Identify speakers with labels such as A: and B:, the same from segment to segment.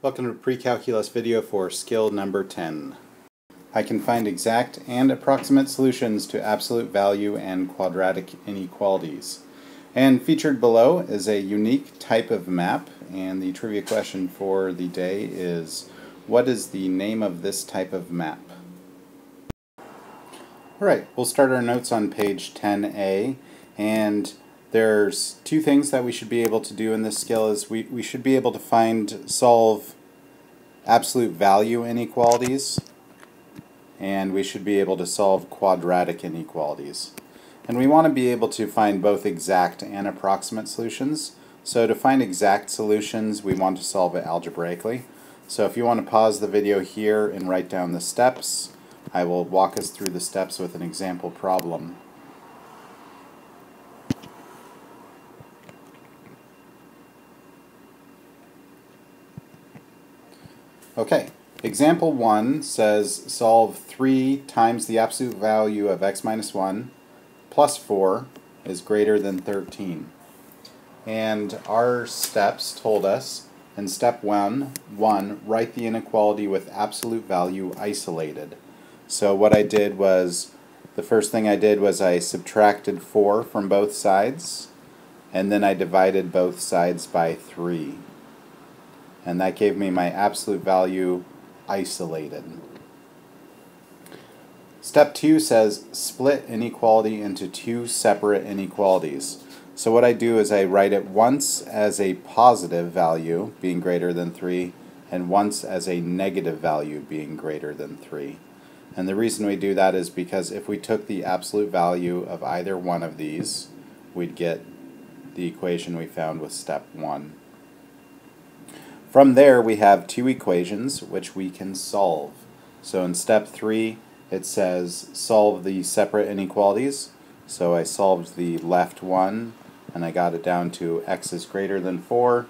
A: Welcome to Pre-Calculus video for skill number 10. I can find exact and approximate solutions to absolute value and quadratic inequalities. And featured below is a unique type of map, and the trivia question for the day is, what is the name of this type of map? Alright, we'll start our notes on page 10a, and there's two things that we should be able to do in this skill. Is we should be able to solve absolute value inequalities, and we should be able to solve quadratic inequalities. And we want to be able to find both exact and approximate solutions. So to find exact solutions, we want to solve it algebraically. So if you want to pause the video here and write down the steps, I will walk us through the steps with an example problem. Okay, example 1 says solve 3 times the absolute value of x minus 1 plus 4 is greater than 13. And our steps told us, in step 1, write the inequality with absolute value isolated. So what I did was, the first thing I did was I subtracted 4 from both sides, and then I divided both sides by 3. And that gave me my absolute value isolated. Step 2 says split inequality into two separate inequalities. So what I do is I write it once as a positive value being greater than 3 and once as a negative value being greater than 3. And the reason we do that is because if we took the absolute value of either one of these, we'd get the equation we found with step 1. From there we have two equations which we can solve. So in step 3 it says solve the separate inequalities. So I solved the left one and I got it down to x is greater than 4,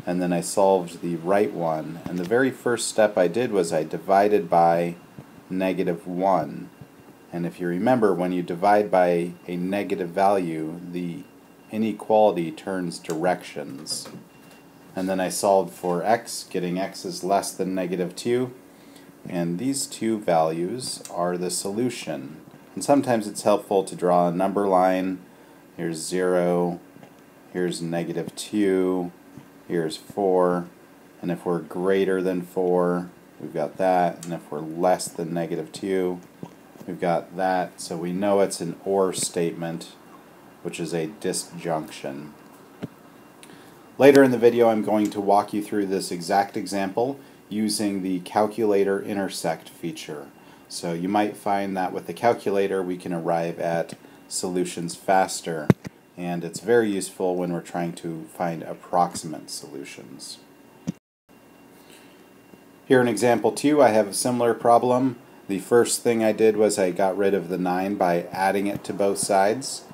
A: and then I solved the right one, and the very first step I did was I divided by -1. And if you remember, when you divide by a negative value, the inequality turns directions. And then I solved for x, getting x is less than -2, and these two values are the solution. And sometimes it's helpful to draw a number line. Here's 0, here's -2, here's 4, and if we're greater than 4, we've got that, and if we're less than -2, we've got that. So we know it's an OR statement, which is a disjunction. Later in the video I'm going to walk you through this exact example using the calculator intersect feature. So you might find that with the calculator we can arrive at solutions faster, and it's very useful when we're trying to find approximate solutions. Here in example 2 I have a similar problem. The first thing I did was I got rid of the 9 by adding it to both sides.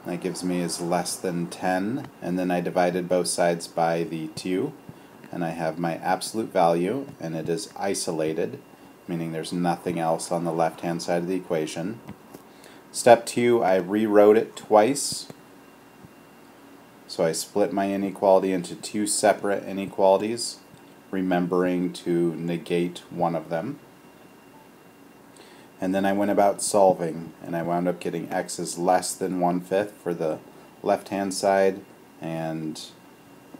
A: That gives me is less than 10, and then I divided both sides by the 2, and I have my absolute value, and it is isolated, meaning there's nothing else on the left hand side of the equation. Step 2, I rewrote it twice, so I split my inequality into two separate inequalities, remembering to negate one of them. And then I went about solving, and I wound up getting x is less than 1/5 for the left hand side, and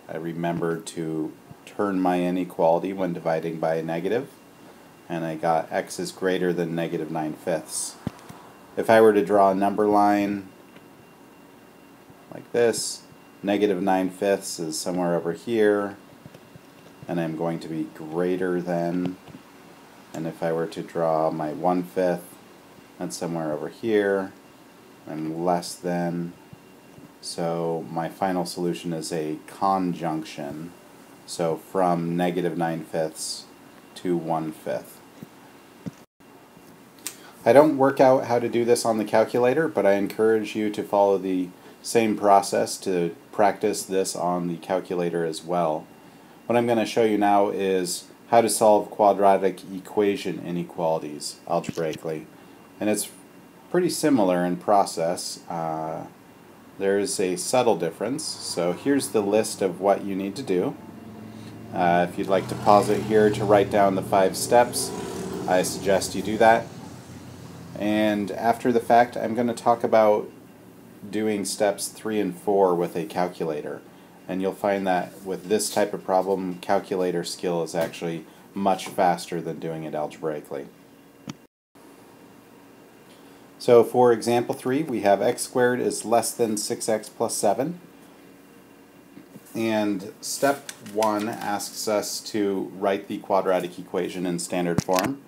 A: I remembered to turn my inequality when dividing by a negative, and I got x is greater than -9/5. If I were to draw a number line like this, -9/5 is somewhere over here, and I'm going to be greater than. And if I were to draw my 1/5, that's somewhere over here, and less than. So my final solution is a conjunction. So from -9/5 to 1/5. I don't work out how to do this on the calculator, but I encourage you to follow the same process to practice this on the calculator as well. What I'm going to show you now is how to solve quadratic equation inequalities algebraically. And it's pretty similar in process. There's a subtle difference. So here's the list of what you need to do. If you'd like to pause it here to write down the 5 steps, I suggest you do that. And after the fact, I'm going to talk about doing steps 3 and 4 with a calculator. And you'll find that with this type of problem, calculator skill is actually much faster than doing it algebraically. So for example 3, we have x squared is less than 6x plus 7. And step 1 asks us to write the quadratic equation in standard form.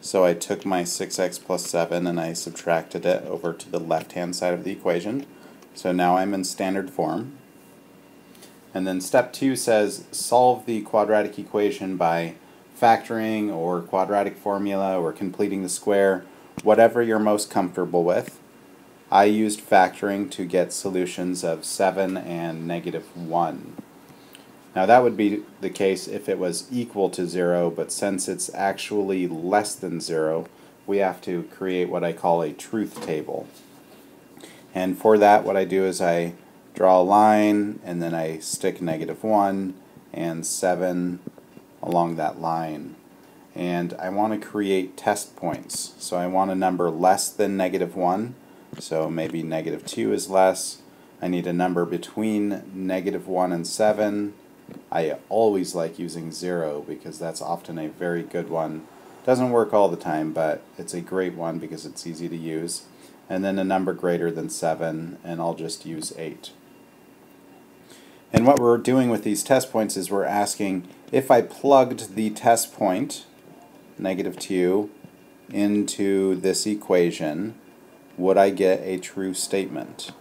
A: So I took my 6x plus 7 and I subtracted it over to the left-hand side of the equation. So now I'm in standard form. And then step 2 says solve the quadratic equation by factoring or quadratic formula or completing the square, whatever you're most comfortable with. I used factoring to get solutions of 7 and -1. Now that would be the case if it was equal to 0, but since it's actually less than 0, we have to create what I call a truth table. And for that, what I do is I draw a line, and then I stick -1 and 7 along that line. And I want to create test points. So I want a number less than -1, so maybe -2 is less. I need a number between -1 and 7. I always like using 0 because that's often a very good one. Doesn't work all the time, but it's a great one because it's easy to use. And then a number greater than 7, and I'll just use 8. And what we're doing with these test points is we're asking if I plugged the test point, -2, into this equation, would I get a true statement?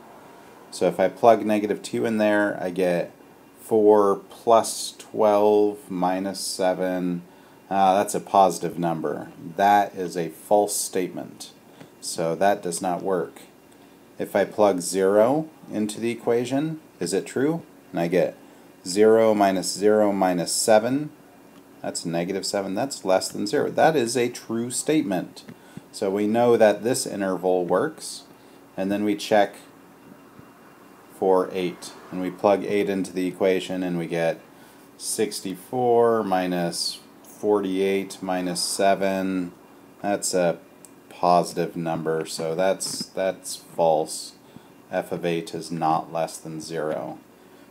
A: So if I plug -2 in there, I get 4 plus 12 minus 7. That's a positive number. That is a false statement. So that does not work. If I plug 0 into the equation, is it true? And I get 0 minus 7. That's -7. That's less than 0. That is a true statement. So we know that this interval works. And then we check for 8. And we plug 8 into the equation and we get 64 minus 48 minus 7. That's a positive number, so that's false. F of 8 is not less than 0.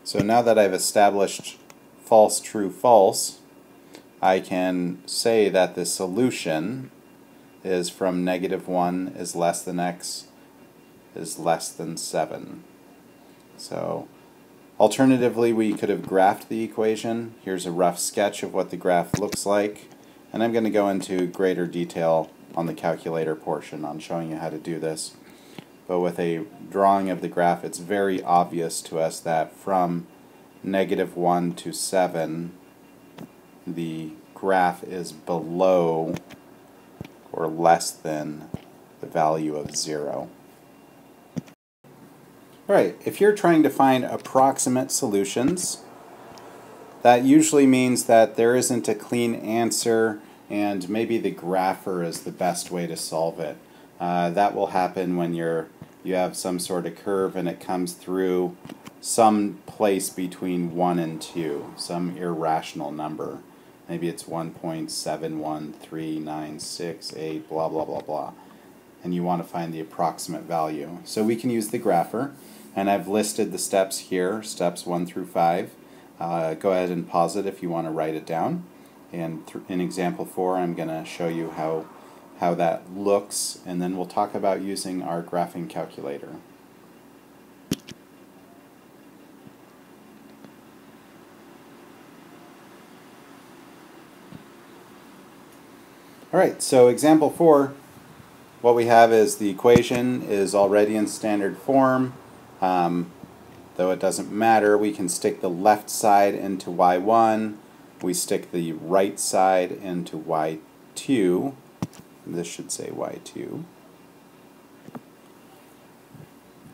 A: So now that I've established false, true, false, I can say that the solution is from -1 is less than x is less than 7. So alternatively, we could have graphed the equation. Here's a rough sketch of what the graph looks like, and I'm going to go into greater detail on the calculator portion on showing you how to do this. But with a drawing of the graph, it's very obvious to us that from -1 to 7, the graph is below or less than the value of 0. Alright, if you're trying to find approximate solutions, that usually means that there isn't a clean answer and maybe the grapher is the best way to solve it. That will happen when you have some sort of curve and it comes through some place between 1 and 2, some irrational number. Maybe it's 1.71396, blah blah blah blah. And you want to find the approximate value. So we can use the grapher, and I've listed the steps here, steps 1 through 5. Go ahead and pause it if you want to write it down. And in example 4, I'm going to show you how that looks, and then we'll talk about using our graphing calculator. Alright, so example 4, what we have is the equation is already in standard form. Though it doesn't matter, we can stick the left side into y1, we stick the right side into y2, this should say y2,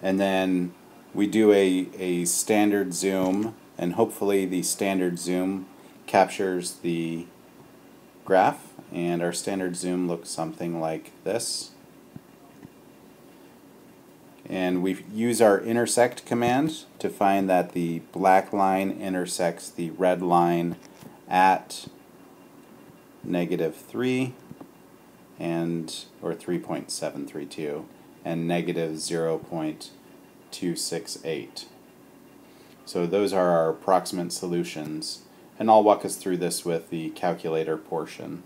A: and then we do a standard zoom, and hopefully the standard zoom captures the graph, and our standard zoom looks something like this. And we use our intersect command to find that the black line intersects the red line at -3 or 3.732 and -0.268. So those are our approximate solutions, and I'll walk us through this with the calculator portion.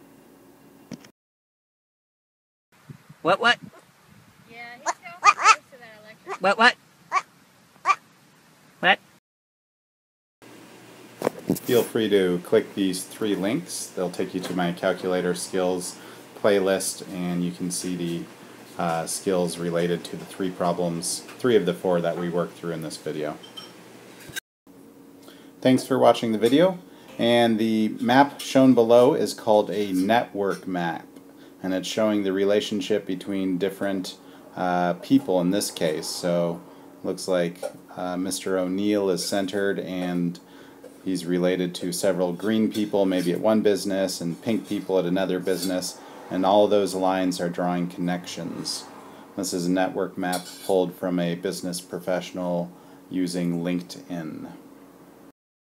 B: What?
C: Yeah, he's going close to that electric.
B: What?
A: Feel free to click these 3 links. They'll take you to my calculator skills playlist, and you can see the skills related to the 3 problems, 3 of the 4 that we worked through in this video. Thanks for watching the video, and the map shown below is called a network map, and it's showing the relationship between different people in this case. So looks like Mr. O'Neill is centered, and he's related to several green people, maybe at one business, and pink people at another business, and all of those lines are drawing connections. This is a network map pulled from a business professional using LinkedIn.